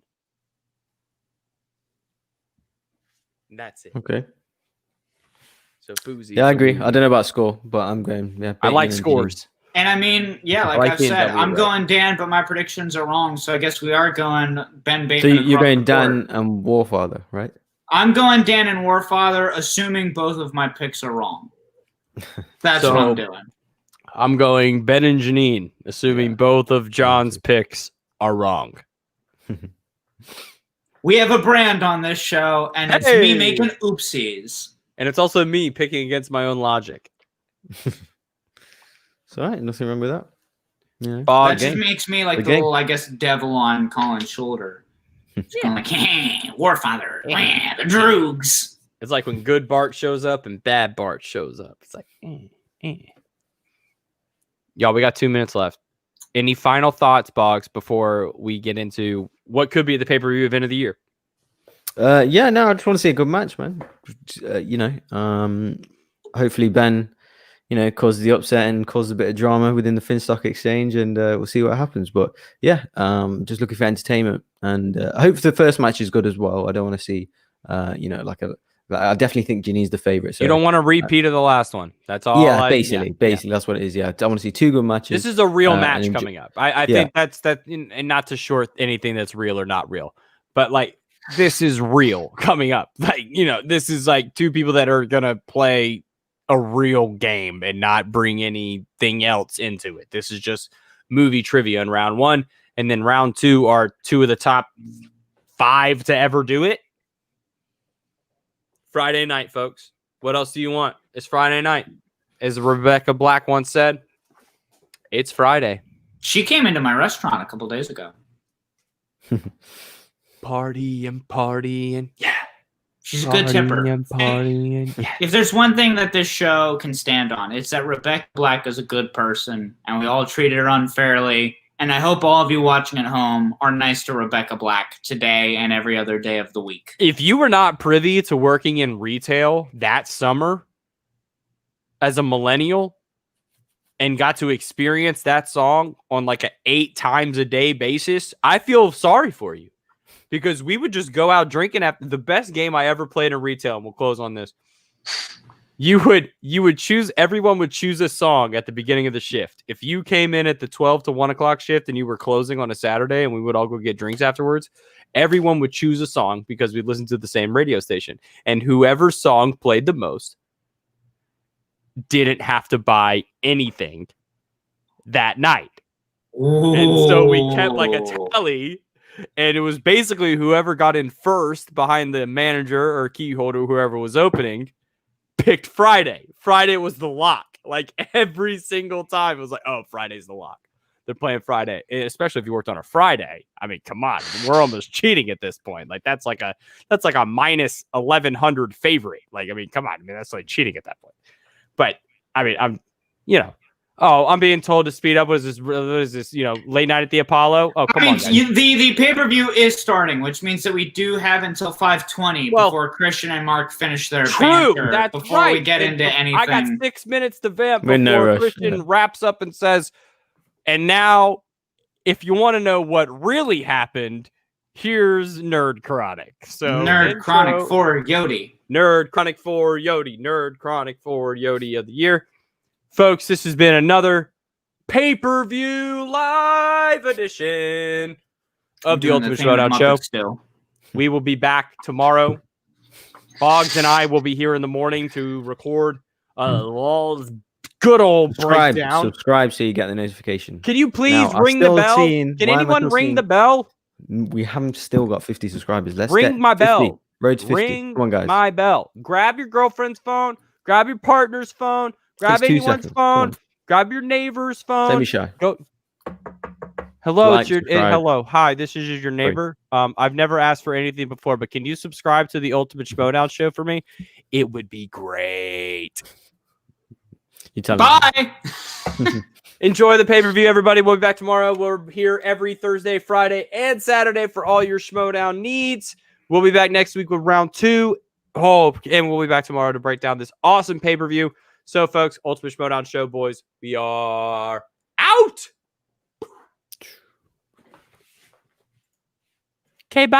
That's it. Okay. So Boozy. Yeah, I agree. I don't know about score, but I'm going. Yeah, I like scores. And I mean, yeah, like I've said, I'm going Dan, but my predictions are wrong. So I guess we are going Ben Bateman. So you're going Dan and Warfather, right? I'm going Dan and Warfather, assuming both of my picks are wrong. That's what I'm doing. I'm going Ben and Janine, assuming both of John's picks are wrong. We have a brand on this show, and it's me making oopsies. And it's also me picking against my own logic. It's all right. Nothing wrong with that. Yeah. That just makes me like the little, I guess, devil on Colin's shoulder. Just going like, Warfather, the droogs. It's like when good Bart shows up and bad Bart shows up. It's like, Y'all, we got 2 minutes left. Any final thoughts, Boggs, before we get into what could be the pay-per-view event of the year? Yeah, no, I just want to see a good match, man. Hopefully Ben, causes the upset and causes a bit of drama within the Finstock Exchange, and we'll see what happens. But yeah, just looking for entertainment, and I hope the first match is good as well. I don't want to see, I definitely think Janine's the favorite. So, you don't want to repeat of the last one. That's all. Yeah, basically, that's what it is. Yeah, I want to see 2 good matches. This is a real match coming up. I think that's that, and not to short anything that's real or not real, but like this is real coming up. Like this is like 2 people that are gonna play a real game and not bring anything else into it. This is just movie trivia in round 1, and then round 2 are 2 of the top 5 to ever do it. Friday night, folks. What else do you want? It's Friday night. As Rebecca Black once said, it's Friday. She came into my restaurant a couple days ago. Party and party and yeah. She's a good tipper. If there's one thing that this show can stand on, it's that Rebecca Black is a good person, and we all treated her unfairly. And I hope all of you watching at home are nice to Rebecca Black today and every other day of the week. If you were not privy to working in retail that summer as a millennial, and got to experience that song on like a 8 times a day basis, I feel sorry for you, because we would just go out drinking after the best game I ever played in retail. And we'll close on this. You would choose, everyone would choose a song at the beginning of the shift. If you came in at the 12 to 1 o'clock shift and you were closing on a Saturday and we would all go get drinks afterwards, everyone would choose a song because we listened to the same radio station. And whoever song played the most didn't have to buy anything that night. Ooh. And so we kept like a tally, and it was basically whoever got in first behind the manager or key holder, whoever was opening, picked Friday. Friday was the lock. Like every single time it was like, oh, Friday's the lock. They're playing Friday, especially if you worked on a Friday. I mean, come on, we're almost cheating at this point. Like that's like a minus 1,100 favorite. Like, I mean, come on, I mean, that's like cheating at that point. But I mean, I'm being told to speed up. What is this, late night at the Apollo? Oh, come on, guys. The pay-per-view is starting, which means that we do have until 5:20 before Christian and Mark finish their banter. That's before right. we get into anything. I got 6 minutes to vamp before Christian wraps up and says, and now, if you want to know what really happened, here's Nerd Chronic. So Nerd Chronic for Yodi. Nerd Chronic for Yodi. Nerd Chronic for Yodi of the year. Folks, this has been another pay-per-view live edition of the Ultimate Schmoedown Show. Still. We will be back tomorrow. Boggs and I will be here in the morning to record good old breakdown. Subscribe so you get the notification. Can you please ring the bell? Can anyone ring the bell? We haven't still got 50 subscribers. Let's ring my 50. bell. Road to 50. Ring Come on, guys. my bell. Grab your girlfriend's phone. Grab your partner's phone. Grab anyone's phone. Grab your neighbor's phone. Don't be shy. Go. Hello, Like, hello. Hi, this is your neighbor. I've never asked for anything before, but can you subscribe to the Ultimate Schmoedown Show for me? It would be great. You tell Bye. Enjoy the pay-per-view, everybody. We'll be back tomorrow. We're here every Thursday, Friday, and Saturday for all your Schmoedown needs. We'll be back next week with round 2. And we'll be back tomorrow to break down this awesome pay-per-view. So, folks, Ultimate Schmoedown Show, boys, we are out. Okay, bye.